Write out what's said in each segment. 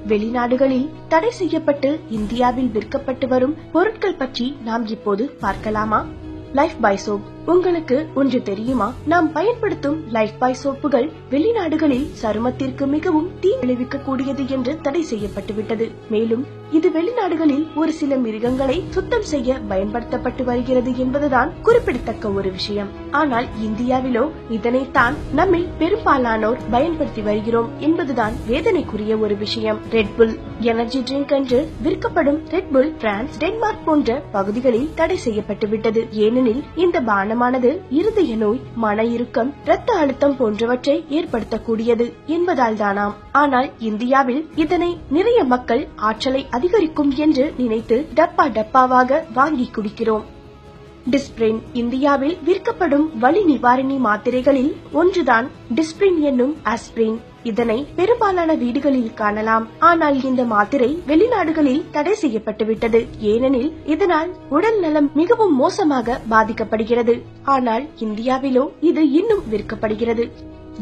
வெளிநாடுகளில் தடை செய்யப்பட்டு இந்தியாவில் விற்கப்பட்டு வரும் பொருட்கள் பற்றி நாம் இப்போது பார்க்கலாமா? லைஃப் பாய் சோப். உங்களுக்கு ஒன்று தெரியுமா? நாம் பயன்படுத்தும் லைஃப் பாய் சோப்புகள் வெளிநாடுகளில் சருமத்திற்கு மிகவும் தீ விளைவிக்க கூடியது என்று தடை செய்யப்பட்டுவிட்டது. மேலும் இது வெளிநாடுகளில் ஒரு சில மிருகங்களை சுத்தம் செய்ய பயன்படுத்தப்பட்டு வருகிறது என்பதுதான் குறிப்பிடத்தக்க ஒரு விஷயம். ஆனால் இந்தியாவிலோ இதனைத்தான் நம்மில் பெரும்பாலானோர் பயன்படுத்தி வருகிறோம் என்பதுதான் வேதனைக்குரிய ஒரு விஷயம். ரெட்புல் எனர்ஜி ட்ரிங்க் என்று விற்கப்படும் ரெட்புல் பிரான்ஸ், டென்மார்க் போன்ற பகுதிகளில் தடை செய்யப்பட்டுவிட்டது. ஏனெனில் இந்த பானமானது இருதய நோய், மன இறுக்கம், இரத்த அழுத்தம் போன்றவற்றை ஏற்படுத்தக்கூடியது என்பதால் தானாம். ஆனால் இந்தியாவில் இதனை நிறைய மக்கள் ஆற்றலை அதிகரிக்கும் என்று நினைத்து டப்பா டப்பாவாக வாங்கி குடிக்கிறோம். டிஸ்பிரின். இந்தியாவில் விற்கப்படும் வலி நிவாரணி மாத்திரைகளில் ஒன்றுதான் டிஸ்பிரின் என்னும் ஆஸ்பிரின். இதனை பெரும்பாலான வீடுகளில் காணலாம். ஆனால் இந்த மாத்திரை வெளிநாடுகளில் தடை செய்யப்பட்டுவிட்டது. ஏனெனில் இதனால் உடல் நலம் மிகவும் மோசமாக பாதிக்கப்படுகிறது. ஆனால் இந்தியாவிலோ இது இன்னும் விற்கப்படுகிறது.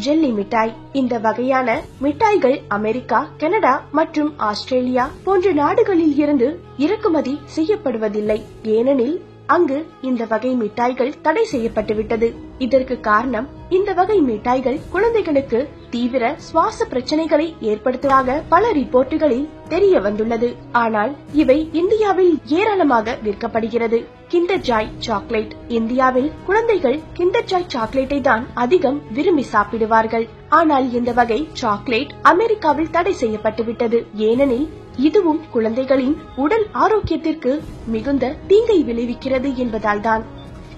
ஜெல்லி மிட்டாய். இந்த வகையான மிட்டாய்கள் அமெரிக்கா, கனடா மற்றும் ஆஸ்திரேலியா போன்ற நாடுகளில் இருந்து இறக்குமதி செய்யப்படுவதில்லை. ஏனெனில் அங்கு இந்த வகை மிட்டாய்கள் தடை செய்யப்பட்டுவிட்டது. இதற்கு காரணம் இந்த வகை மிட்டாய்கள் குழந்தைகளுக்கு தீவிர சுவாச பிரச்சனைகளை ஏற்படுத்துவதாக பல ரிப்போர்ட்டுகளில் தெரிய வந்துள்ளது. ஆனால் இவை இந்தியாவில் ஏராளமாக விற்கப்படுகிறது. Kinder Joy chocolate. இந்தியாவில் குழந்தைகள் கிண்டர் ஜாய் சாக்லேட்டை தான் அதிகம் விரும்பி சாப்பிடுவார்கள். ஆனால் இந்த வகை சாக்லேட் அமெரிக்காவில் தடை செய்யப்பட்டுவிட்டது. ஏனெனில் இதுவும் குழந்தைகளின் உடல் ஆரோக்கியத்திற்கு மிகுந்த தீங்கை விளைவிக்கிறது என்பதால் தான்.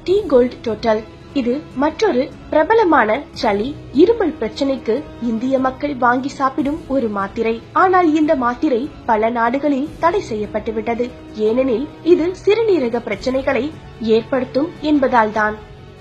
Tea cold total. இது மற்றொரு பிரபலமான சளி, இருமல் பிரச்சனைக்கு இந்திய மக்கள் வாங்கி சாப்பிடும் ஒரு மாத்திரை. ஆனால் இந்த மாத்திரை பல நாடுகளில் தடை செய்யப்பட்டுவிட்டது. ஏனெனில் இது சிறுநீரக பிரச்சனைகளை ஏற்படுத்தும் என்பதால் தான்.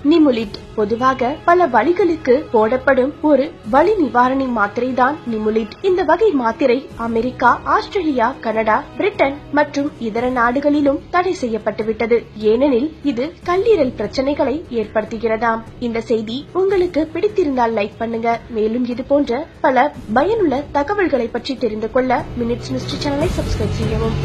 நிமுலிட். பொதுவாக பல வலிகளுக்கு போடப்படும் ஒரு வலி நிவாரணி மாத்திரை தான் நிமுலிட். இந்த வகை மாத்திரை அமெரிக்கா, ஆஸ்திரேலியா, கனடா, பிரிட்டன் மற்றும் இதர நாடுகளிலும் தடை செய்யப்பட்டுவிட்டது. ஏனெனில் இது கல்லீரல் பிரச்சனைகளை ஏற்படுத்துகிறதாம். இந்த செய்தி உங்களுக்கு பிடித்திருந்தால் லைக் பண்ணுங்க. மேலும் இது போன்ற பல பயனுள்ள தகவல்களை பற்றி தெரிந்து கொள்ள மினிட்ஸ் மிஸ்ட்ரி சேனலை சப்ஸ்கிரைப் செய்யவும்.